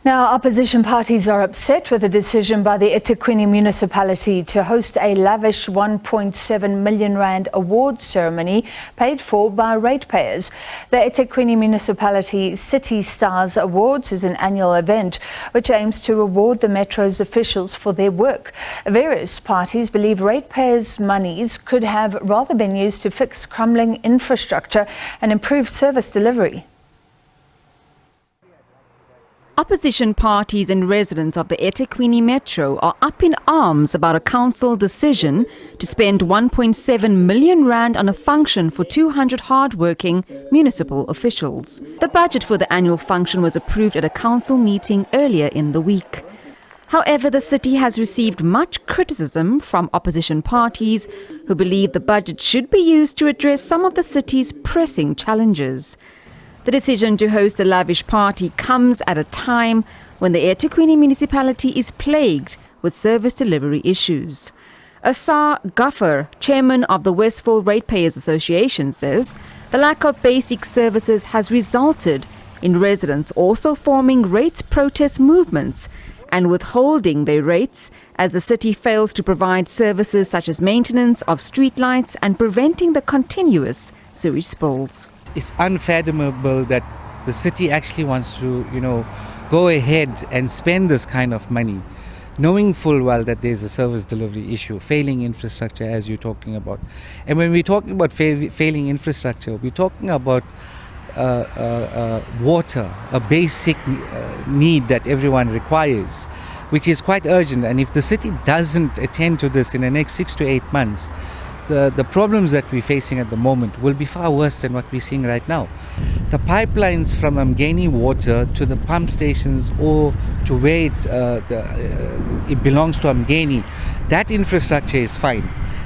Now, opposition parties are upset with the decision by the eThekwini municipality to host a lavish R1.7 million award ceremony paid for by ratepayers. The eThekwini Municipality City Stars Awards is an annual event which aims to reward the Metro's officials for their work. Various parties believe ratepayers' monies could have rather been used to fix crumbling infrastructure and improve service delivery. Opposition parties and residents of the eThekwini Metro are up in arms about a council decision to spend R1.7 million on a function for 200 hard-working municipal officials. The budget for the annual function was approved at a council meeting earlier in the week. However, the city has received much criticism from opposition parties who believe the budget should be used to address some of the city's pressing challenges. The decision to host the lavish party comes at a time when the eThekwini municipality is plagued with service delivery issues. Asar Ghaffar, chairman of the Westville Ratepayers Association, says the lack of basic services has resulted in residents also forming rates protest movements and withholding their rates as the city fails to provide services such as maintenance of streetlights and preventing the continuous sewage spills. It's unfathomable that the city actually wants to, go ahead and spend this kind of money, knowing full well that there's a service delivery issue, failing infrastructure as you're talking about. And when we're talking about failing infrastructure, we're talking about water, a basic need that everyone requires, which is quite urgent. And if the city doesn't attend to this in the next 6 to 8 months, the problems that we're facing at the moment will be far worse than what we're seeing right now. The pipelines from Mgeni water to the pump stations or to where it belongs to Mgeni, that infrastructure is fine.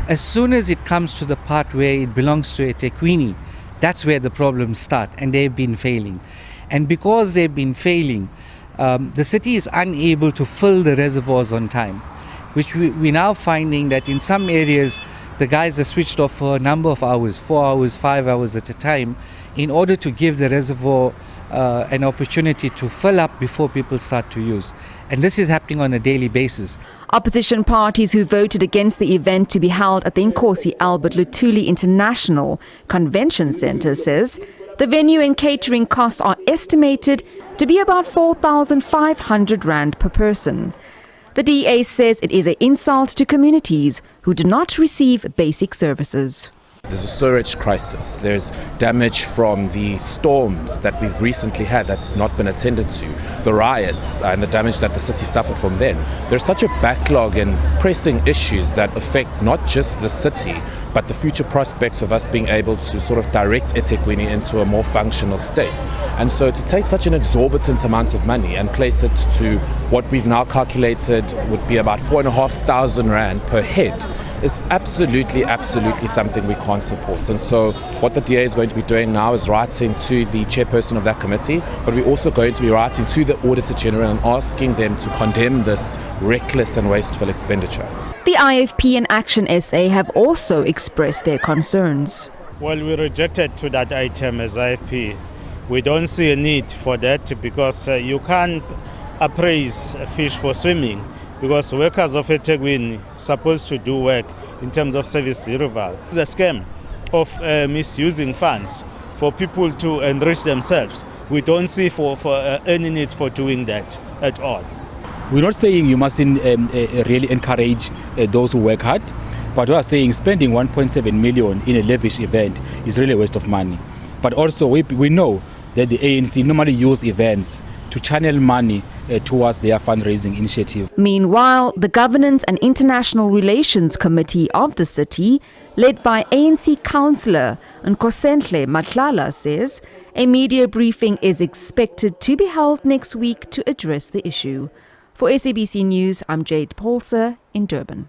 As soon as it comes to the part where it belongs to eThekwini, that's where the problems start, and they've been failing. And because they've been failing, the city is unable to fill the reservoirs on time, which we're now finding that in some areas the guys are switched off for a number of hours, 4 hours, 5 hours at a time, in order to give the reservoir an opportunity to fill up before people start to use. And this is happening on a daily basis. Opposition parties who voted against the event to be held at the Nkosi Albert Luthuli International Convention Centre says the venue and catering costs are estimated to be about R4,500 per person. The DA says it is an insult to communities who do not receive basic services. There's a sewage crisis, there's damage from the storms that we've recently had that's not been attended to, the riots and the damage that the city suffered from then. There's such a backlog and pressing issues that affect not just the city, but the future prospects of us being able to sort of direct eThekwini into a more functional state. And so to take such an exorbitant amount of money and place it to what we've now calculated would be about R4,500 per head is absolutely something we can't support. And so what the DA is going to be doing now is writing to the chairperson of that committee, but we're also going to be writing to the Auditor General and asking them to condemn this reckless and wasteful expenditure. The IFP and Action SA have also expressed their concerns. Well, we rejected to that item as IFP. We don't see a need for that because you can't appraise a fish for swimming, because workers of eThekwini are supposed to do work in terms of service delivery. It's a scam of misusing funds for people to enrich themselves. We don't see for any need for doing that at all. We're not saying you mustn't really encourage those who work hard, but we are saying spending R1.7 million in a lavish event is really a waste of money. But also we know that the ANC normally use events to channel money towards their fundraising initiative. Meanwhile, the Governance and International Relations Committee of the city, led by ANC councillor Nkosenhle Matlala, says a media briefing is expected to be held next week to address the issue. For SABC News, I'm Jade Paulser in Durban.